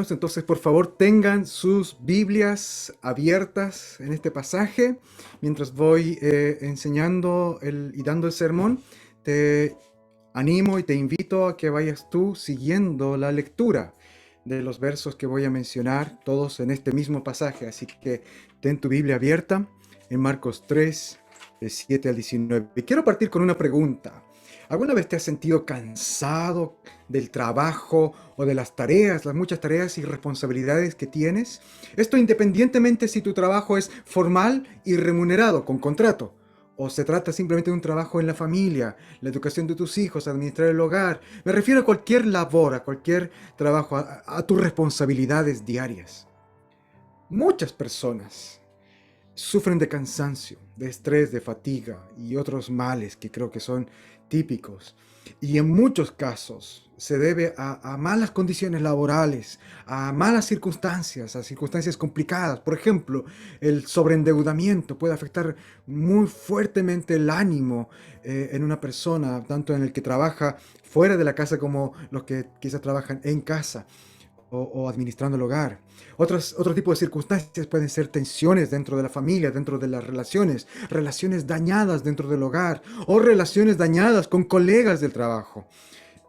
hermanos, entonces por favor tengan sus Biblias abiertas en este pasaje. Mientras voy enseñando y dando el sermón, te animo y te invito a que vayas tú siguiendo la lectura de los versos que voy a mencionar, todos en este mismo pasaje. Así que ten tu Biblia abierta en Marcos 3, de 7 al 19. Y quiero partir con una pregunta. ¿Alguna vez te has sentido cansado del trabajo o de las tareas, las muchas tareas y responsabilidades que tienes? Esto independientemente si tu trabajo es formal y remunerado, con contrato, o se trata simplemente de un trabajo en la familia, la educación de tus hijos, administrar el hogar. Me refiero a cualquier labor, a cualquier trabajo, a tus responsabilidades diarias. Muchas personas sufren de cansancio, de estrés, de fatiga y otros males que creo que son típicos. Y en muchos casos se debe a malas condiciones laborales, a malas circunstancias, a circunstancias complicadas. Por ejemplo, el sobreendeudamiento puede afectar muy fuertemente el ánimo en una persona, tanto en el que trabaja fuera de la casa como los que quizás trabajan en casa o administrando el hogar. Otro tipo de circunstancias pueden ser tensiones dentro de la familia, dentro de las relaciones, relaciones dañadas dentro del hogar o relaciones dañadas con colegas del trabajo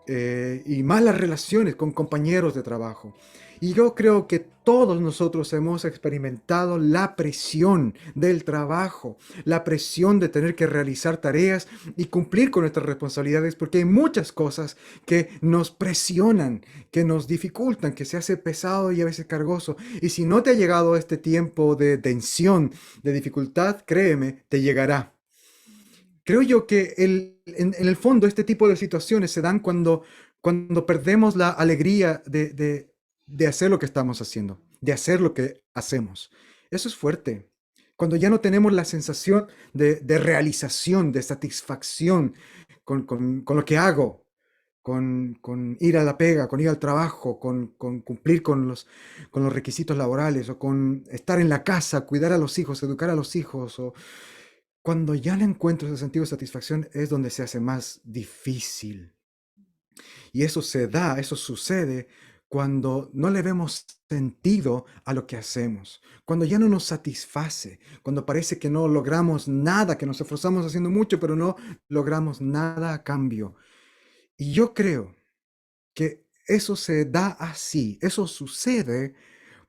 y malas relaciones con compañeros de trabajo. Y yo creo que todos nosotros hemos experimentado la presión del trabajo, la presión de tener que realizar tareas y cumplir con nuestras responsabilidades, porque hay muchas cosas que nos presionan, que nos dificultan, que se hace pesado y a veces cargoso. Y si no te ha llegado este tiempo de tensión, de dificultad, créeme, te llegará. Creo yo que en el fondo este tipo de situaciones se dan cuando perdemos la alegría de hacer lo que estamos haciendo, de hacer lo que hacemos. Eso es fuerte. Cuando ya no tenemos la sensación de realización, de satisfacción con lo que hago, con ir a la pega, con ir al trabajo, con cumplir con los requisitos laborales o con estar en la casa, cuidar a los hijos, educar a los hijos o cuando ya no encuentro ese sentido de satisfacción es donde se hace más difícil. Y eso se da, eso sucede cuando no le vemos sentido a lo que hacemos, cuando ya no nos satisface, cuando parece que no logramos nada, que nos esforzamos haciendo mucho, pero no logramos nada a cambio. Y yo creo que eso se da así, eso sucede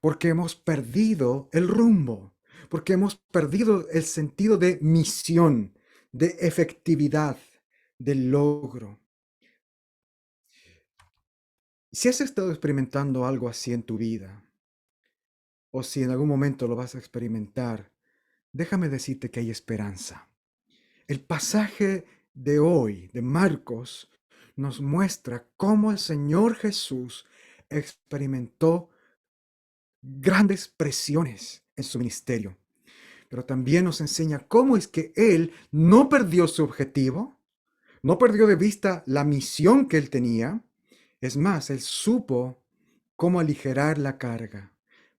porque hemos perdido el rumbo, porque hemos perdido el sentido de misión, de efectividad, de logro. Si has estado experimentando algo así en tu vida, o si en algún momento lo vas a experimentar, déjame decirte que hay esperanza. El pasaje de hoy, de Marcos, nos muestra cómo el Señor Jesús experimentó grandes presiones en su ministerio, pero también nos enseña cómo es que Él no perdió su objetivo, no perdió de vista la misión que Él tenía. Es más, Él supo cómo aligerar la carga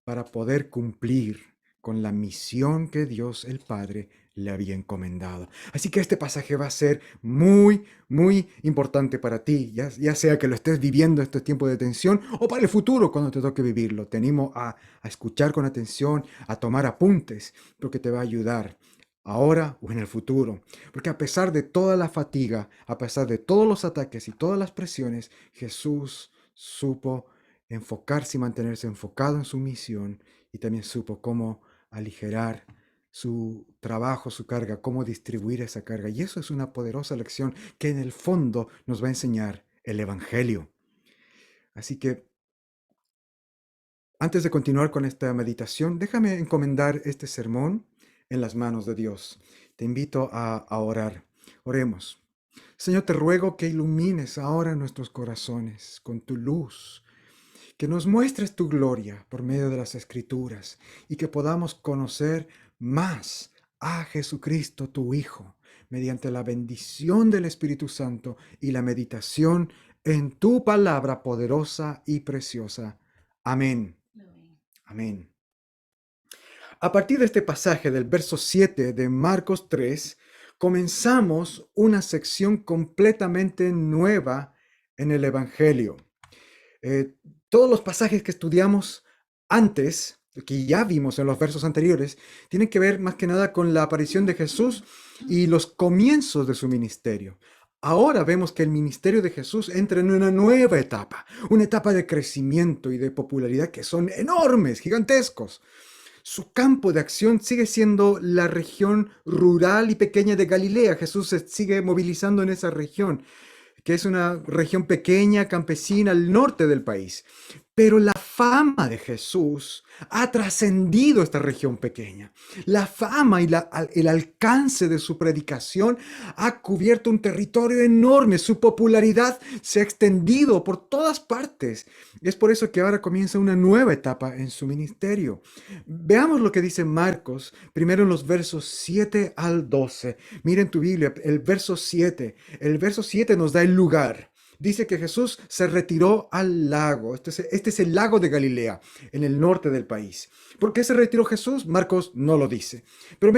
para poder cumplir con la misión que Dios el Padre le había encomendado. Así que este pasaje va a ser muy, muy importante para ti, ya sea que lo estés viviendo este tiempo de tensión o para el futuro cuando te toque vivirlo. Te animo a escuchar con atención, a tomar apuntes, porque te va a ayudar ahora o en el futuro. Porque a pesar de toda la fatiga, a pesar de todos los ataques y todas las presiones, Jesús supo enfocarse y mantenerse enfocado en su misión y también supo cómo aligerar su trabajo, su carga, cómo distribuir esa carga. Y eso es una poderosa lección que en el fondo nos va a enseñar el Evangelio. Así que antes de continuar con esta meditación, déjame encomendar este sermón en las manos de Dios. Te invito a orar. Oremos. Señor, te ruego que ilumines ahora nuestros corazones con tu luz, que nos muestres tu gloria por medio de las Escrituras y que podamos conocer más a Jesucristo, tu Hijo, mediante la bendición del Espíritu Santo y la meditación en tu palabra poderosa y preciosa. Amén. Amén. A partir de este pasaje del verso 7 de Marcos 3, comenzamos una sección completamente nueva en el Evangelio. Eh, Todos los pasajes que estudiamos antes, que ya vimos en los versos anteriores, tienen que ver más que nada con la aparición de Jesús y los comienzos de su ministerio. Ahora vemos que el ministerio de Jesús entra en una nueva etapa, una etapa de crecimiento y de popularidad que son enormes, gigantescos. Su campo de acción sigue siendo la región rural y pequeña de Galilea. Jesús se sigue movilizando en esa región, que es una región pequeña, campesina, al norte del país. Pero la fama de Jesús ha trascendido esta región pequeña. La fama y el alcance de su predicación ha cubierto un territorio enorme. Su popularidad se ha extendido por todas partes. Es por eso que ahora comienza una nueva etapa en su ministerio. Veamos lo que dice Marcos, primero en los versos 7 al 12. Miren tu Biblia, el verso 7. El verso 7 nos da el lugar. Dice que Jesús se retiró al lago. Este es el lago de Galilea, en el norte del país. ¿Por qué se retiró Jesús? Marcos no lo dice. Pero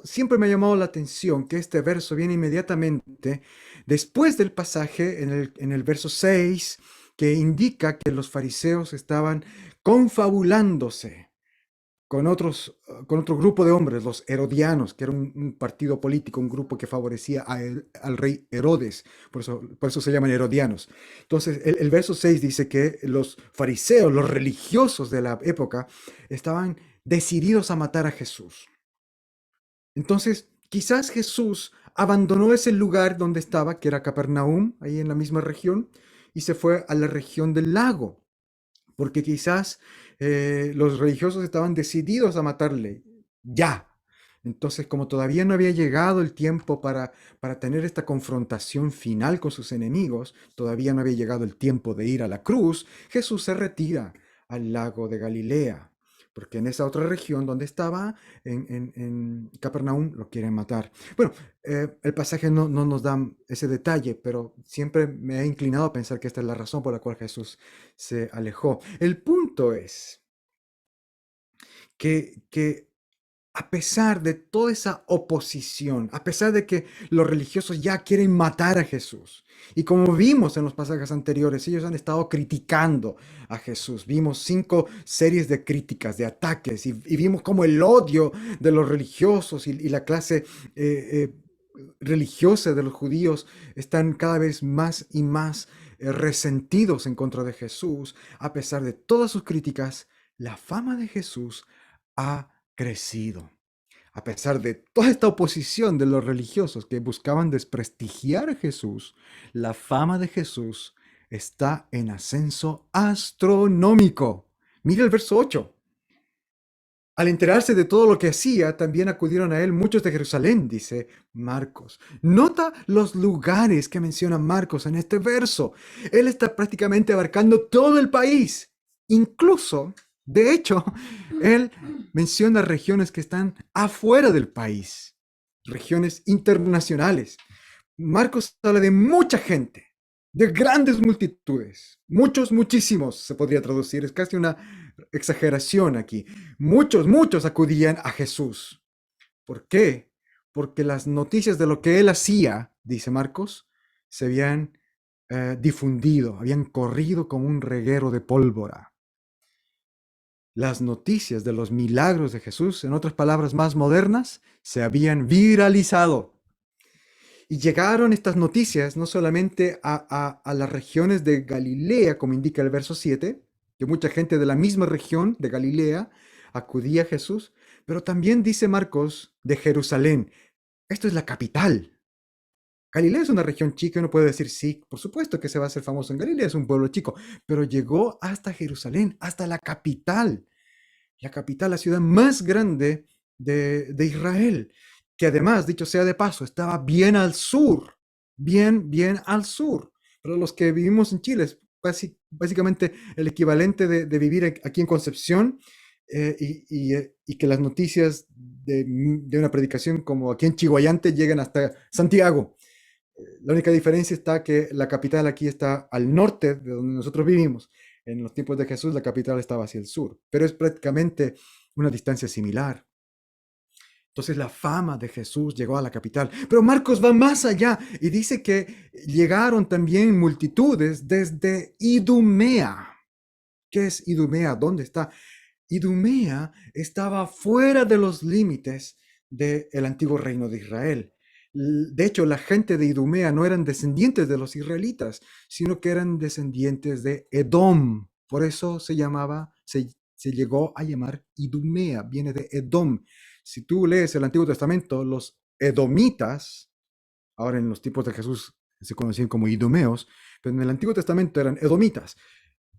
siempre me ha llamado la atención que este verso viene inmediatamente después del pasaje en el verso 6, que indica que los fariseos estaban confabulándose con otro grupo de hombres, los herodianos, que era un partido político, un grupo que favorecía al rey Herodes, por eso se llaman herodianos. Entonces, el verso 6 dice que los fariseos, los religiosos de la época, estaban decididos a matar a Jesús. Entonces, quizás Jesús abandonó ese lugar donde estaba, que era Capernaum, ahí en la misma región, y se fue a la región del lago porque quizás los religiosos estaban decididos a matarle, ya. Entonces, como todavía no había llegado el tiempo para tener esta confrontación final con sus enemigos, todavía no había llegado el tiempo de ir a la cruz, Jesús se retira al lago de Galilea, porque en esa otra región donde estaba, en Capernaum, lo quieren matar. Bueno, el pasaje no nos da ese detalle, pero siempre me he inclinado a pensar que esta es la razón por la cual Jesús se alejó. El punto es que a pesar de toda esa oposición, a pesar de que los religiosos ya quieren matar a Jesús, y como vimos en los pasajes anteriores, ellos han estado criticando a Jesús. Vimos 5 series de críticas, de ataques, y vimos cómo el odio de los religiosos y la clase religiosa de los judíos están cada vez más y más resentidos en contra de Jesús. A pesar de todas sus críticas, la fama de Jesús ha crecido. A pesar de toda esta oposición de los religiosos que buscaban desprestigiar a Jesús, la fama de Jesús está en ascenso astronómico. Mira el verso 8. Al enterarse de todo lo que hacía, también acudieron a él muchos de Jerusalén, dice Marcos. Nota los lugares que menciona Marcos en este verso. Él está prácticamente abarcando todo el país. Incluso, de hecho, él menciona regiones que están afuera del país, regiones internacionales. Marcos habla de mucha gente, de grandes multitudes, muchos, muchísimos, se podría traducir, es casi una exageración aquí. Muchos acudían a Jesús. ¿Por qué? Porque las noticias de lo que él hacía, dice Marcos, se habían difundido, habían corrido como un reguero de pólvora. Las noticias de los milagros de Jesús, en otras palabras más modernas, se habían viralizado. Y llegaron estas noticias no solamente a las regiones de Galilea, como indica el verso 7, que mucha gente de la misma región de Galilea acudía a Jesús, pero también dice Marcos de Jerusalén. Esto es la capital. Galilea es una región chica, uno puede decir, sí, por supuesto que se va a hacer famoso en Galilea, es un pueblo chico, pero llegó hasta Jerusalén, hasta la capital, la ciudad más grande de Israel, que además, dicho sea de paso, estaba bien al sur, bien al sur. Para los que vivimos en Chile, es básicamente el equivalente de vivir aquí en Concepción y que las noticias de una predicación como aquí en Chihuayante lleguen hasta Santiago. La única diferencia está que la capital aquí está al norte de donde nosotros vivimos. En los tiempos de Jesús la capital estaba hacia el sur, pero es prácticamente una distancia similar. Entonces la fama de Jesús llegó a la capital. Pero Marcos va más allá y dice que llegaron también multitudes desde Idumea. ¿Qué es Idumea? ¿Dónde está? Idumea estaba fuera de los límites del antiguo reino de Israel. De hecho, la gente de Idumea no eran descendientes de los israelitas, sino que eran descendientes de Edom. Por eso se llegó a llamar Idumea, viene de Edom. Si tú lees el Antiguo Testamento, los edomitas, ahora en los tiempos de Jesús se conocían como idumeos, pero en el Antiguo Testamento eran edomitas.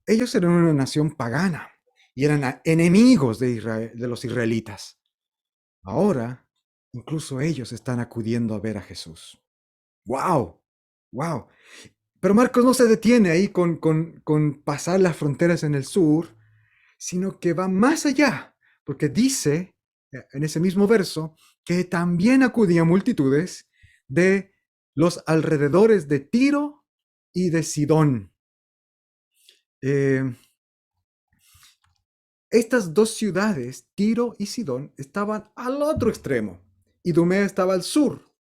Ellos eran una nación pagana y eran enemigos de Israel, de los israelitas. Ahora, incluso ellos están acudiendo a ver a Jesús. ¡Wow! ¡Wow! Pero Marcos no se detiene ahí con pasar las fronteras en el sur, sino que va más allá, porque dice en ese mismo verso que también acudían multitudes de los alrededores de Tiro y de Sidón. Estas dos ciudades, Tiro y Sidón, estaban al otro extremo. Idumea estaba al sur.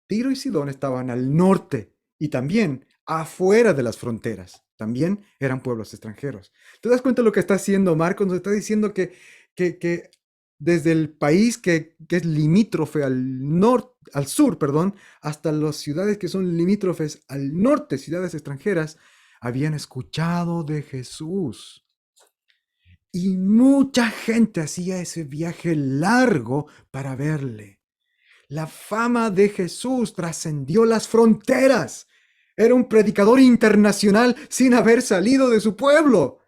Tiro y Sidón estaban al norte y también afuera de las fronteras. También eran pueblos extranjeros. ¿Te das cuenta de lo que está haciendo Marcos? Nos está diciendo que desde el país que es limítrofe al sur, perdón, hasta las ciudades que son limítrofes al norte, ciudades extranjeras, habían escuchado de Jesús. Y mucha gente hacía ese viaje largo para verle. La fama de Jesús trascendió las fronteras. Era un predicador internacional sin haber salido de su pueblo.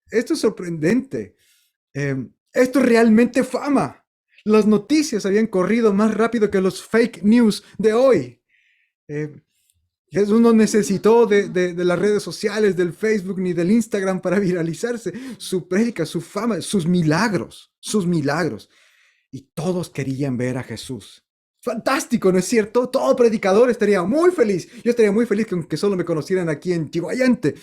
Esto es sorprendente. Esto es realmente fama. Las noticias habían corrido más rápido que los fake news de hoy. Jesús no necesitó de las redes sociales, del Facebook ni del Instagram para viralizarse. Su prédica, su fama, sus milagros, sus milagros. Y todos querían ver a Jesús. Fantástico, ¿no es cierto? Todo predicador estaría muy feliz. Yo estaría muy feliz que solo me conocieran aquí en Chihuayante.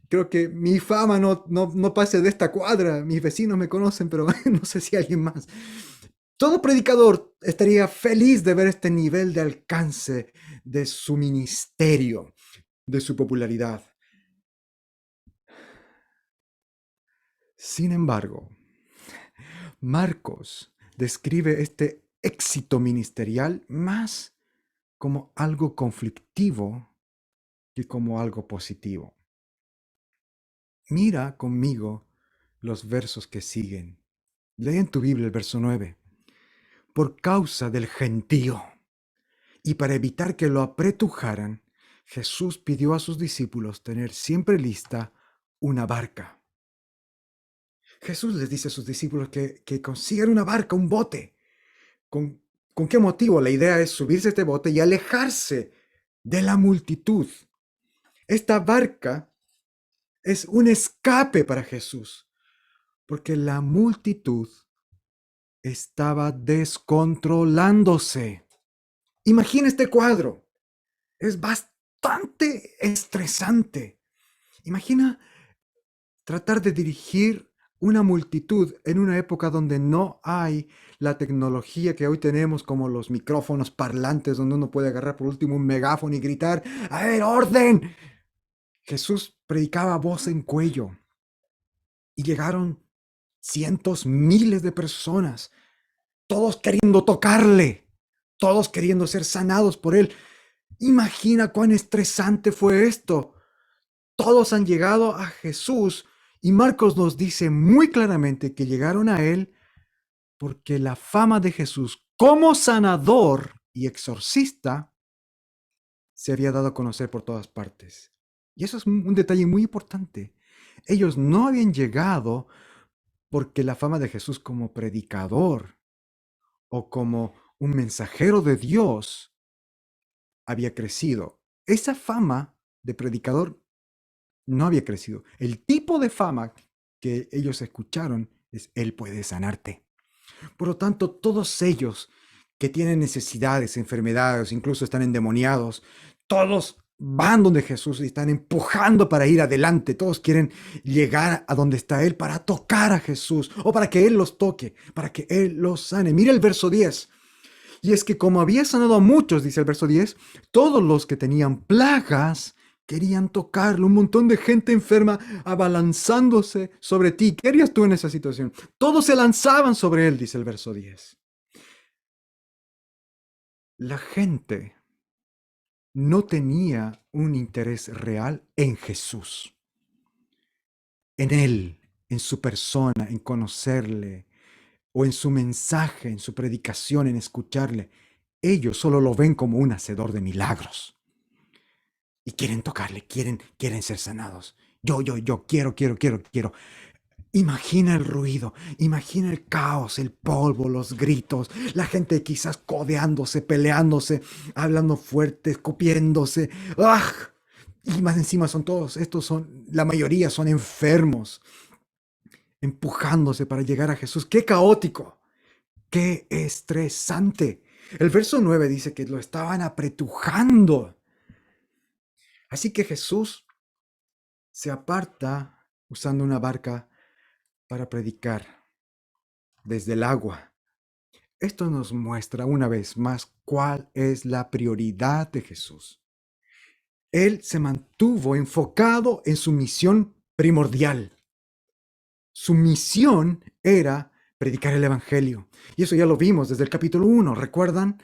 Creo que mi fama no pase de esta cuadra. Mis vecinos me conocen, pero no sé si alguien más. Todo predicador estaría feliz de ver este nivel de alcance de su ministerio, de su popularidad. Sin embargo, Marcos describe este éxito ministerial más como algo conflictivo que como algo positivo. Mira conmigo los versos que siguen. Lee en tu Biblia el verso 9. Por causa del gentío y para evitar que lo apretujaran, Jesús pidió a sus discípulos tener siempre lista una barca. Jesús les dice a sus discípulos que consigan una barca, un bote. ¿Con qué motivo? La idea es subirse a este bote y alejarse de la multitud. Esta barca es un escape para Jesús, porque la multitud estaba descontrolándose. Imagina este cuadro. Es bastante estresante. Imagina tratar de dirigir una multitud en una época donde no hay la tecnología que hoy tenemos, como los micrófonos parlantes, donde uno puede agarrar por último un megáfono y gritar: ¡A ver, orden! Jesús predicaba a voz en cuello y llegaron cientos, miles de personas, todos queriendo tocarle, todos queriendo ser sanados por él. Imagina cuán estresante fue esto. Todos han llegado a Jesús y Marcos nos dice muy claramente que llegaron a él porque la fama de Jesús como sanador y exorcista se había dado a conocer por todas partes. Y eso es un detalle muy importante. Ellos no habían llegado porque la fama de Jesús como predicador o como un mensajero de Dios había crecido. Esa fama de predicador no había crecido. El tipo de fama que ellos escucharon es: Él puede sanarte. Por lo tanto, todos ellos que tienen necesidades, enfermedades, incluso están endemoniados, todos van donde Jesús y están empujando para ir adelante. Todos quieren llegar a donde está Él para tocar a Jesús o para que Él los toque, para que Él los sane. Mira el verso 10. Y es que como había sanado a muchos, dice el verso 10, todos los que tenían plagas querían tocarlo. Un montón de gente enferma abalanzándose sobre ti. ¿Qué harías tú en esa situación? Todos se lanzaban sobre Él, dice el verso 10. La gente no tenía un interés real en Jesús, en Él, en su persona, en conocerle, o en su mensaje, en su predicación, en escucharle. Ellos solo lo ven como un hacedor de milagros y quieren tocarle, quieren ser sanados. Yo, quiero. Imagina el ruido, imagina el caos, el polvo, los gritos, la gente quizás codeándose, peleándose, hablando fuerte, escupiéndose. ¡Ah! Y más encima la mayoría son enfermos, empujándose para llegar a Jesús. ¡Qué caótico! ¡Qué estresante! El verso 9 dice que lo estaban apretujando. Así que Jesús se aparta usando una barca para predicar desde el agua. Esto nos muestra una vez más cuál es la prioridad de Jesús. Él se mantuvo enfocado en su misión primordial. Su misión era predicar el Evangelio. Y eso ya lo vimos desde el capítulo 1, ¿recuerdan?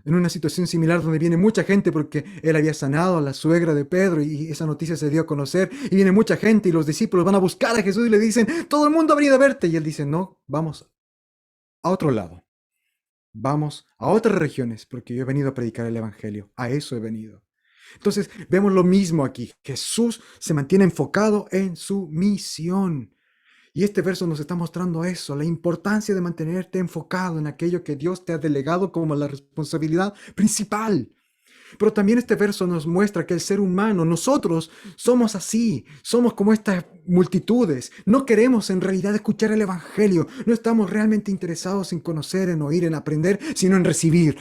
En una situación similar donde viene mucha gente porque él había sanado a la suegra de Pedro y esa noticia se dio a conocer y viene mucha gente y los discípulos van a buscar a Jesús y le dicen, todo el mundo ha venido a verte. Y él dice, no, vamos a otro lado, vamos a otras regiones porque yo he venido a predicar el Evangelio, a eso he venido. Entonces vemos lo mismo aquí, Jesús se mantiene enfocado en su misión. Y este verso nos está mostrando eso, la importancia de mantenerte enfocado en aquello que Dios te ha delegado como la responsabilidad principal. Pero también este verso nos muestra que el ser humano, nosotros somos así, somos como estas multitudes. No queremos en realidad escuchar el Evangelio, no estamos realmente interesados en conocer, en oír, en aprender, sino en recibir.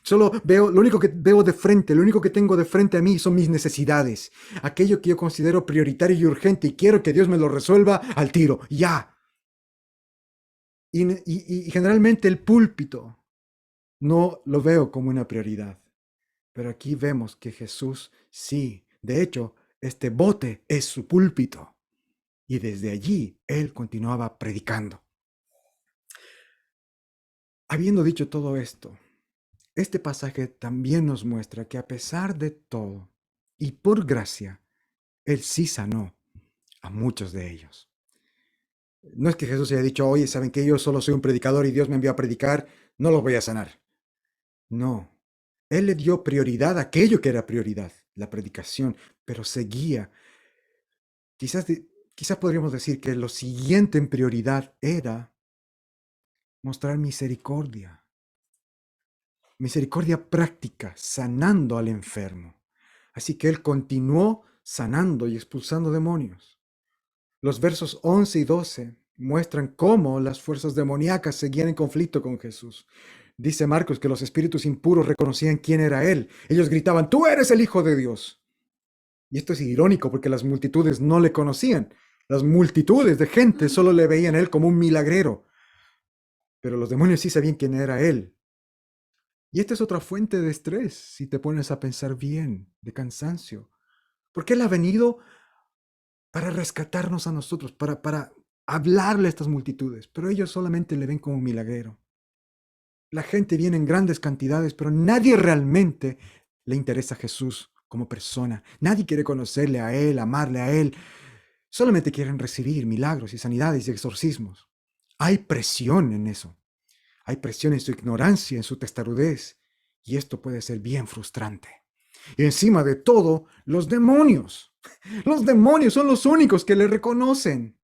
Solo veo, lo único que veo de frente, lo único que tengo de frente a mí son mis necesidades, aquello que yo considero prioritario y urgente y quiero que Dios me lo resuelva al tiro, ya. Y generalmente el púlpito no lo veo como una prioridad. Pero aquí vemos que Jesús sí, de hecho, este bote es su púlpito. Y desde allí él continuaba predicando. Habiendo dicho todo esto, este pasaje también nos muestra que a pesar de todo, y por gracia, él sí sanó a muchos de ellos. No es que Jesús haya dicho, oye, ¿saben que yo solo soy un predicador y Dios me envió a predicar? No los voy a sanar. No, él le dio prioridad a aquello que era prioridad, la predicación, pero seguía. Quizás, quizás podríamos decir que lo siguiente en prioridad era mostrar misericordia, misericordia práctica, sanando al enfermo. Así que él continuó sanando y expulsando demonios. Los versos 11 y 12 muestran cómo las fuerzas demoníacas seguían en conflicto con Jesús. Dice Marcos que los espíritus impuros reconocían quién era él. Ellos gritaban, tú eres el Hijo de Dios. Y esto es irónico porque las multitudes no le conocían. Las multitudes de gente solo le veían a él como un milagrero. Pero los demonios sí sabían quién era él. Y esta es otra fuente de estrés, si te pones a pensar bien, de cansancio. Porque él ha venido para rescatarnos a nosotros, para hablarle a estas multitudes. Pero ellos solamente le ven como un milagrero. La gente viene en grandes cantidades, pero nadie realmente le interesa a Jesús como persona. Nadie quiere conocerle a él, amarle a él. Solamente quieren recibir milagros y sanidades y exorcismos. Hay presión en eso. Hay presión en su ignorancia, en su testarudez. Y esto puede ser bien frustrante. Y encima de todo, los demonios. Los demonios son los únicos que le reconocen.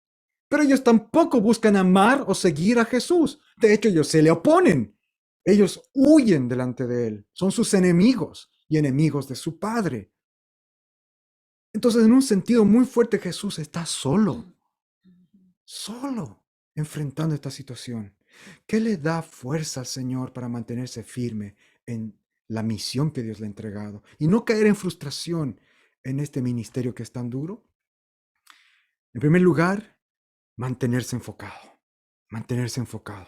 Pero ellos tampoco buscan amar o seguir a Jesús. De hecho, ellos se le oponen. Ellos huyen delante de él. Son sus enemigos y enemigos de su Padre. Entonces, en un sentido muy fuerte, Jesús está solo, enfrentando esta situación. ¿Qué le da fuerza al Señor para mantenerse firme en la misión que Dios le ha entregado y no caer en frustración en este ministerio que es tan duro. En primer lugar, mantenerse enfocado, mantenerse enfocado.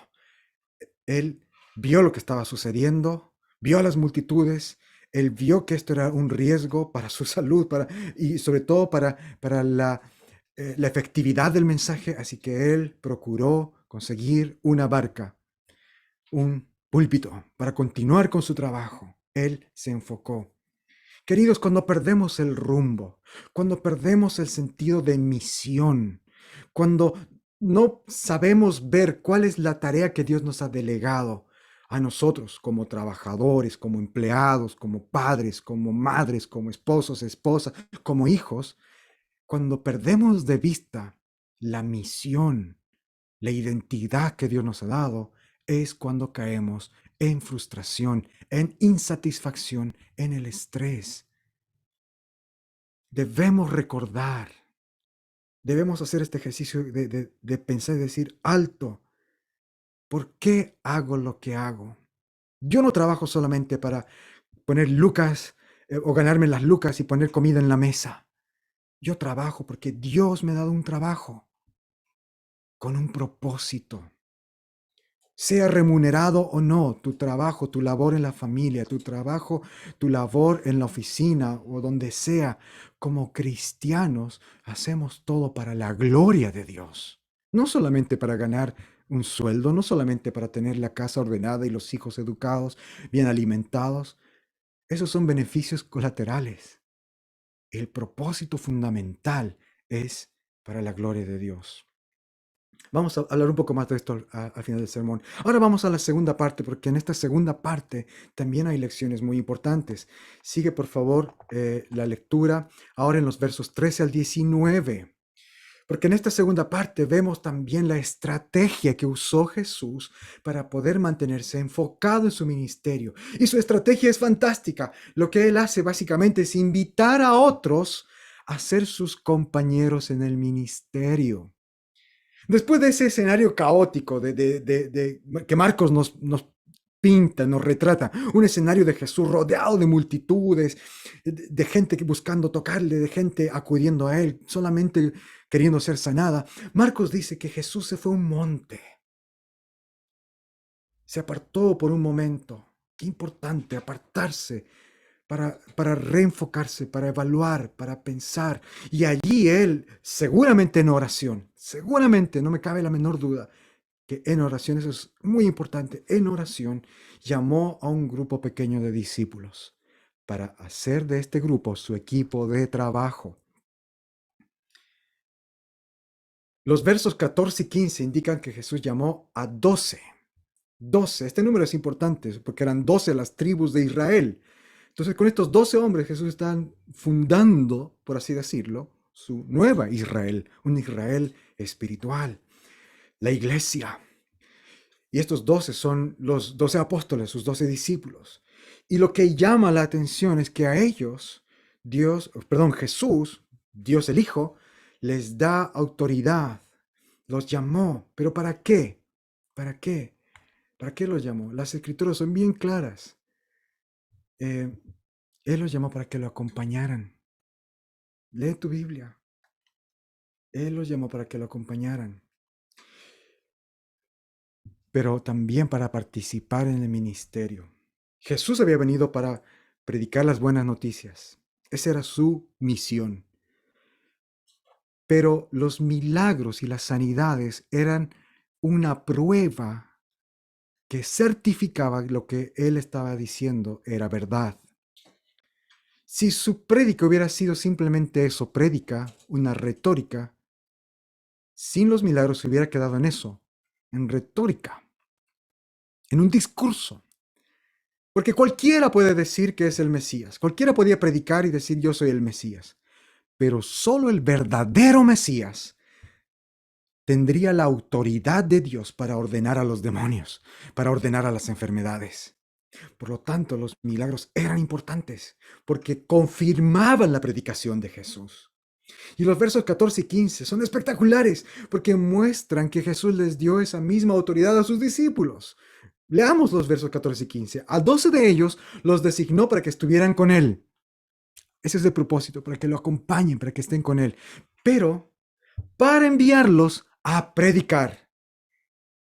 Él vio lo que estaba sucediendo, vio a las multitudes, él vio que esto era un riesgo para su salud y sobre todo para la efectividad del mensaje, así que él procuró conseguir una barca, un púlpito para continuar con su trabajo. Él se enfocó. Queridos, cuando perdemos el rumbo, cuando perdemos el sentido de misión, cuando no sabemos ver cuál es la tarea que Dios nos ha delegado a nosotros como trabajadores, como empleados, como padres, como madres, como esposos, esposas, como hijos, cuando perdemos de vista la misión, la identidad que Dios nos ha dado, es cuando caemos en frustración, en insatisfacción, en el estrés. Debemos recordar, debemos hacer este ejercicio de pensar y decir, alto, ¿por qué hago lo que hago? Yo no trabajo solamente para poner lucas o ganarme las lucas y poner comida en la mesa. Yo trabajo porque Dios me ha dado un trabajo con un propósito. Sea remunerado o no, tu trabajo, tu labor en la familia, tu trabajo, tu labor en la oficina o donde sea, como cristianos hacemos todo para la gloria de Dios. No solamente para ganar un sueldo, no solamente para tener la casa ordenada y los hijos educados, bien alimentados. Esos son beneficios colaterales. El propósito fundamental es para la gloria de Dios. Vamos a hablar un poco más de esto al final del sermón. Ahora vamos a la segunda parte, porque en esta segunda parte también hay lecciones muy importantes. Sigue, por favor, la lectura ahora en los versos 13 al 19. Porque en esta segunda parte vemos también la estrategia que usó Jesús para poder mantenerse enfocado en su ministerio. Y su estrategia es fantástica. Lo que él hace básicamente es invitar a otros a ser sus compañeros en el ministerio. Después de ese escenario caótico que Marcos nos pinta, nos retrata, un escenario de Jesús rodeado de multitudes, de gente buscando tocarle, de gente acudiendo a él, solamente queriendo ser sanada. Marcos dice que Jesús se fue a un monte, se apartó por un momento. Qué importante apartarse para reenfocarse, para evaluar, para pensar. Y allí él, seguramente en oración, seguramente, no me cabe la menor duda, que en oración, eso es muy importante, en oración llamó a un grupo pequeño de discípulos para hacer de este grupo su equipo de trabajo. Los versos 14 y 15 indican que Jesús llamó a 12. 12, este número es importante porque eran 12 las tribus de Israel. Entonces, con estos 12 hombres, Jesús está fundando, por así decirlo, su nueva Israel, un Israel espiritual, la iglesia. Y estos 12 son los 12 apóstoles, sus 12 discípulos. Y lo que llama la atención es que a ellos, Jesús, Dios el Hijo, les da autoridad, los llamó. ¿Pero para qué? ¿Para qué? ¿Para qué los llamó? Las escrituras son bien claras. Él los llamó para que lo acompañaran. Lee tu Biblia. Él los llamó para que lo acompañaran, pero también para participar en el ministerio. Jesús había venido para predicar las buenas noticias. Esa era su misión. Pero los milagros y las sanidades eran una prueba que certificaba lo que él estaba diciendo era verdad. Si su prédica hubiera sido simplemente eso, prédica, una retórica, sin los milagros se hubiera quedado en eso, en retórica, en un discurso. Porque cualquiera puede decir que es el Mesías, cualquiera podía predicar y decir yo soy el Mesías, pero solo el verdadero Mesías tendría la autoridad de Dios para ordenar a los demonios, para ordenar a las enfermedades. Por lo tanto, los milagros eran importantes porque confirmaban la predicación de Jesús. Y los versos 14 y 15 son espectaculares porque muestran que Jesús les dio esa misma autoridad a sus discípulos. Leamos los versos 14 y 15. A 12 de ellos los designó para que estuvieran con él. Ese es el propósito, para que lo acompañen, para que estén con él. Pero para enviarlos a predicar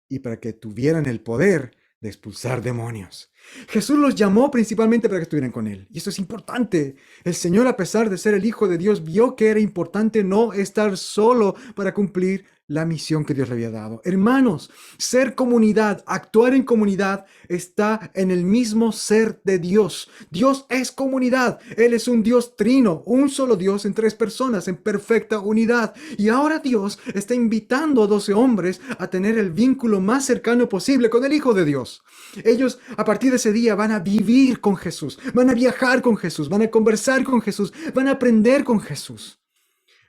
y para que tuvieran el poder de expulsar demonios. Jesús los llamó principalmente para que estuvieran con él. Y eso es importante. El Señor, a pesar de ser el Hijo de Dios, vio que era importante no estar solo para cumplir la misión que Dios le había dado. Hermanos, ser comunidad, actuar en comunidad, está en el mismo ser de Dios. Dios es comunidad. Él es un Dios trino, un solo Dios en tres personas, en perfecta unidad. Y ahora Dios está invitando a 12 hombres a tener el vínculo más cercano posible con el Hijo de Dios. Ellos, a partir de ese día, van a vivir con Jesús, van a viajar con Jesús, van a conversar con Jesús, van a aprender con Jesús.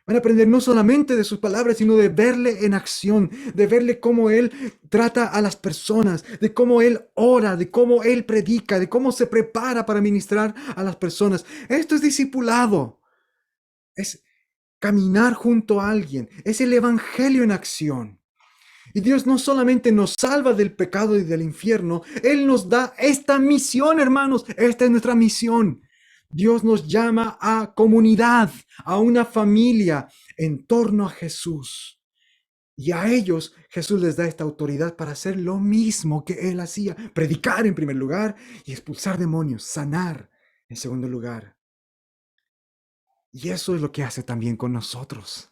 Van a aprender no solamente de sus palabras, sino de verle en acción, de verle cómo Él trata a las personas, de cómo Él ora, de cómo Él predica, de cómo se prepara para ministrar a las personas. Esto es discipulado, es caminar junto a alguien, es el evangelio en acción. Y Dios no solamente nos salva del pecado y del infierno, Él nos da esta misión, hermanos. Esta es nuestra misión. Dios nos llama a comunidad, a una familia en torno a Jesús. Y a ellos Jesús les da esta autoridad para hacer lo mismo que Él hacía. Predicar en primer lugar y expulsar demonios, sanar en segundo lugar. Y eso es lo que hace también con nosotros.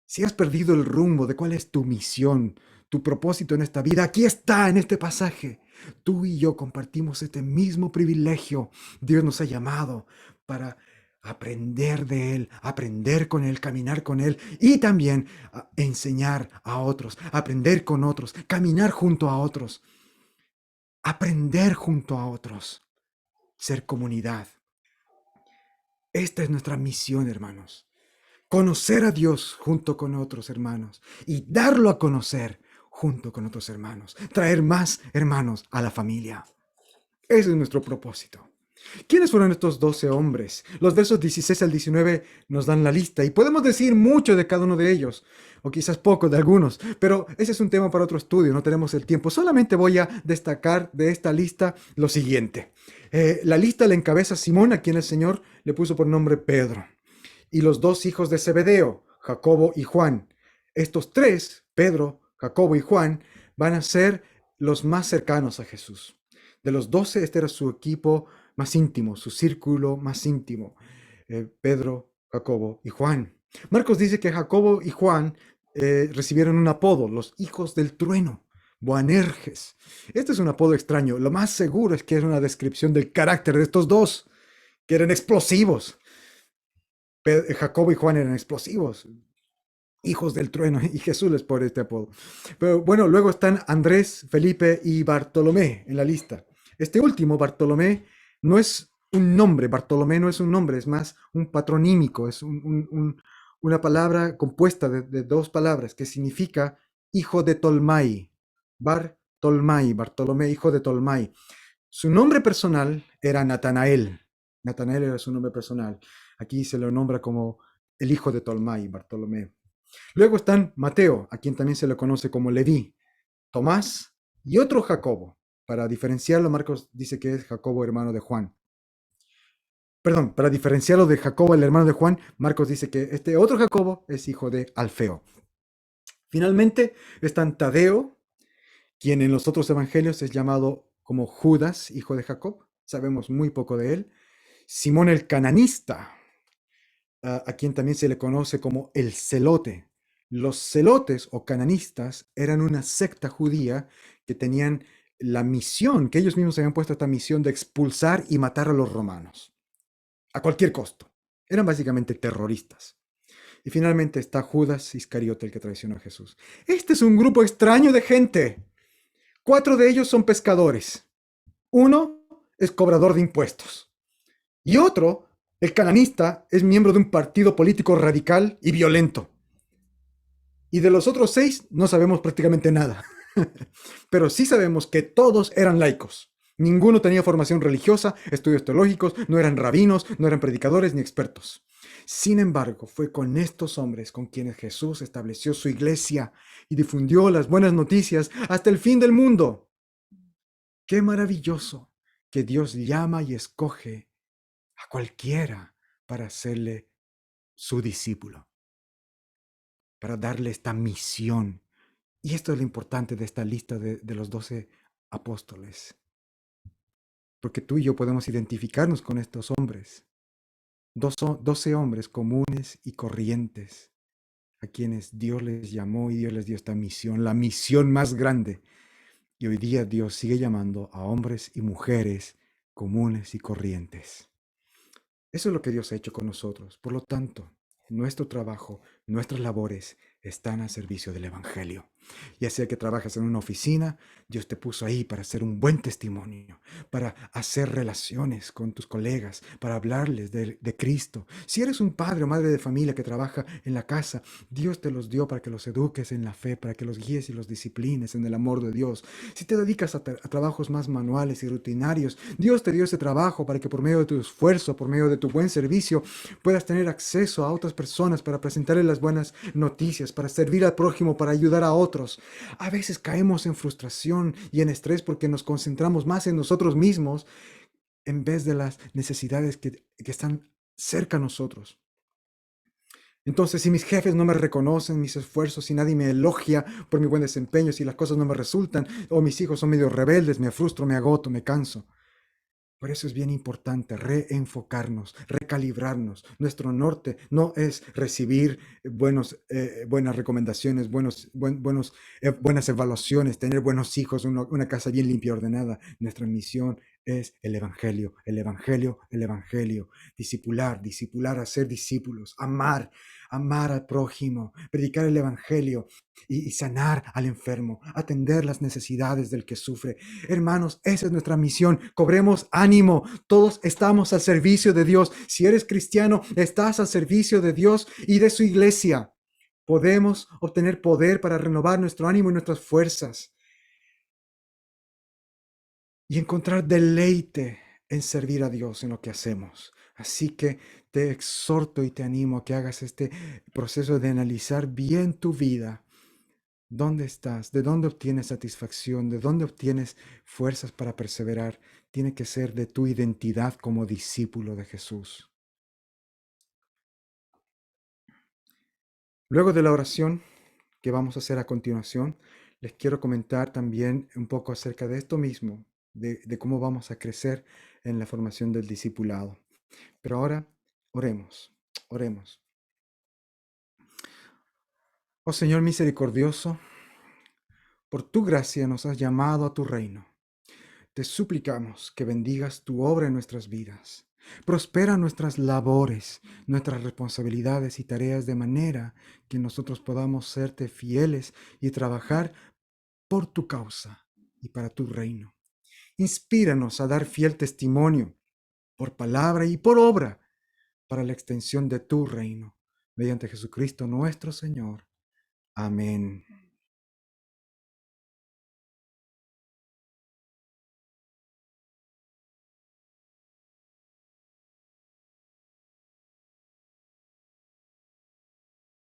Si has perdido el rumbo de cuál es tu misión, tu propósito en esta vida, aquí está en este pasaje. Tú y yo compartimos este mismo privilegio. Dios nos ha llamado para aprender de Él, aprender con Él, caminar con Él y también enseñar a otros, aprender con otros, caminar junto a otros, aprender junto a otros, ser comunidad. Esta es nuestra misión, hermanos. Conocer a Dios junto con otros hermanos y darlo a conocer junto con otros hermanos. Traer más hermanos a la familia. Ese es nuestro propósito. ¿Quiénes fueron estos 12 hombres? Los versos 16 al 19 nos dan la lista y podemos decir mucho de cada uno de ellos, o quizás poco de algunos, pero ese es un tema para otro estudio, no tenemos el tiempo. Solamente voy a destacar de esta lista lo siguiente. La lista la encabeza Simón, a quien el Señor le puso por nombre Pedro, y los dos hijos de Zebedeo, Jacobo y Juan. Estos tres, Pedro, Jacobo y Juan, van a ser los más cercanos a Jesús. De los 12, este era su equipo más íntimo, su círculo más íntimo. Pedro, Jacobo y Juan. Marcos dice que Jacobo y Juan recibieron un apodo, los hijos del trueno, Boanerges. Este es un apodo extraño. Lo más seguro es que es una descripción del carácter de estos dos, que eran explosivos. Jacobo y Juan eran explosivos, hijos del trueno, y Jesús les pone este apodo. Pero bueno, luego están Andrés, Felipe y Bartolomé en la lista. Este último, Bartolomé, no es un nombre, Bartolomé no es un nombre, es más un patronímico, es una palabra compuesta de dos palabras que significa hijo de Tolmai. Bartolmai, Bartolomé, hijo de Tolmai. Su nombre personal era Natanael. Natanael era su nombre personal. Aquí se lo nombra como el hijo de Tolmai, Bartolomé. Luego están Mateo, a quien también se le conoce como Leví, Tomás y otro Jacobo. Para diferenciarlo, Marcos dice que es Jacobo, hermano de Juan. Perdón, para diferenciarlo de Jacobo, el hermano de Juan, Marcos dice que este otro Jacobo es hijo de Alfeo. Finalmente están Tadeo, quien en los otros evangelios es llamado como Judas, hijo de Jacob. Sabemos muy poco de él. Simón el cananista, a quien también se le conoce como el celote. Los celotes o cananistas eran una secta judía que tenían la misión, que ellos mismos habían puesto esta misión de expulsar y matar a los romanos, a cualquier costo. Eran básicamente terroristas. Y finalmente está Judas Iscariote, el que traicionó a Jesús. Este es un grupo extraño de gente. 4 de ellos son pescadores. Uno es cobrador de impuestos. Y otro, el cananista, es miembro de un partido político radical y violento. Y de los otros 6 no sabemos prácticamente nada. Pero sí sabemos que todos eran laicos. Ninguno tenía formación religiosa, estudios teológicos, no eran rabinos, no eran predicadores ni expertos. Sin embargo, fue con estos hombres con quienes Jesús estableció su iglesia y difundió las buenas noticias hasta el fin del mundo. Qué maravilloso que Dios llama y escoge a cualquiera para hacerle su discípulo, para darle esta misión. Y esto es lo importante de esta lista de los 12 apóstoles, porque tú y yo podemos identificarnos con estos hombres, 12 hombres comunes y corrientes, a quienes Dios les llamó y Dios les dio esta misión, la misión más grande. Y hoy día Dios sigue llamando a hombres y mujeres comunes y corrientes. Eso es lo que Dios ha hecho con nosotros. Por lo tanto, nuestro trabajo, nuestras labores están a servicio del Evangelio. Ya sea que trabajes en una oficina, Dios te puso ahí para hacer un buen testimonio, para hacer relaciones con tus colegas, para hablarles de Cristo. Si eres un padre o madre de familia que trabaja en la casa, Dios te los dio para que los eduques en la fe, para que los guíes y los disciplines en el amor de Dios. Si te dedicas a trabajos más manuales y rutinarios, Dios te dio ese trabajo para que por medio de tu esfuerzo, por medio de tu buen servicio, puedas tener acceso a otras personas para presentarles las buenas noticias, para servir al prójimo, para ayudar a otros. A veces caemos en frustración y en estrés porque nos concentramos más en nosotros mismos en vez de las necesidades que están cerca a nosotros. Entonces, si mis jefes no me reconocen mis esfuerzos, si nadie me elogia por mi buen desempeño, si las cosas no me resultan, o mis hijos son medio rebeldes, me frustro, me agoto, me canso. Por eso es bien importante reenfocarnos, recalibrarnos. Nuestro norte no es recibir buenas recomendaciones, buenas evaluaciones, tener buenos hijos, una casa bien limpia y ordenada. Nuestra misión es el Evangelio, el Evangelio, el Evangelio. Discipular, discipular, hacer discípulos, amar al prójimo, predicar el Evangelio y sanar al enfermo, atender las necesidades del que sufre. Hermanos, esa es nuestra misión. Cobremos ánimo. Todos estamos al servicio de Dios. Si eres cristiano, estás al servicio de Dios y de su iglesia. Podemos obtener poder para renovar nuestro ánimo y nuestras fuerzas y encontrar deleite en servir a Dios en lo que hacemos. Así que te exhorto y te animo a que hagas este proceso de analizar bien tu vida. ¿Dónde estás? ¿De dónde obtienes satisfacción? ¿De dónde obtienes fuerzas para perseverar? Tiene que ser de tu identidad como discípulo de Jesús. Luego de la oración que vamos a hacer a continuación, les quiero comentar también un poco acerca de esto mismo, de cómo vamos a crecer en la formación del discipulado. Pero ahora oremos, oremos. Oh Señor misericordioso, por tu gracia nos has llamado a tu reino. Te suplicamos que bendigas tu obra en nuestras vidas. Prospera nuestras labores, nuestras responsabilidades y tareas de manera que nosotros podamos serte fieles y trabajar por tu causa y para tu reino. Inspíranos a dar fiel testimonio por palabra y por obra para la extensión de tu reino. Mediante Jesucristo nuestro Señor. Amén.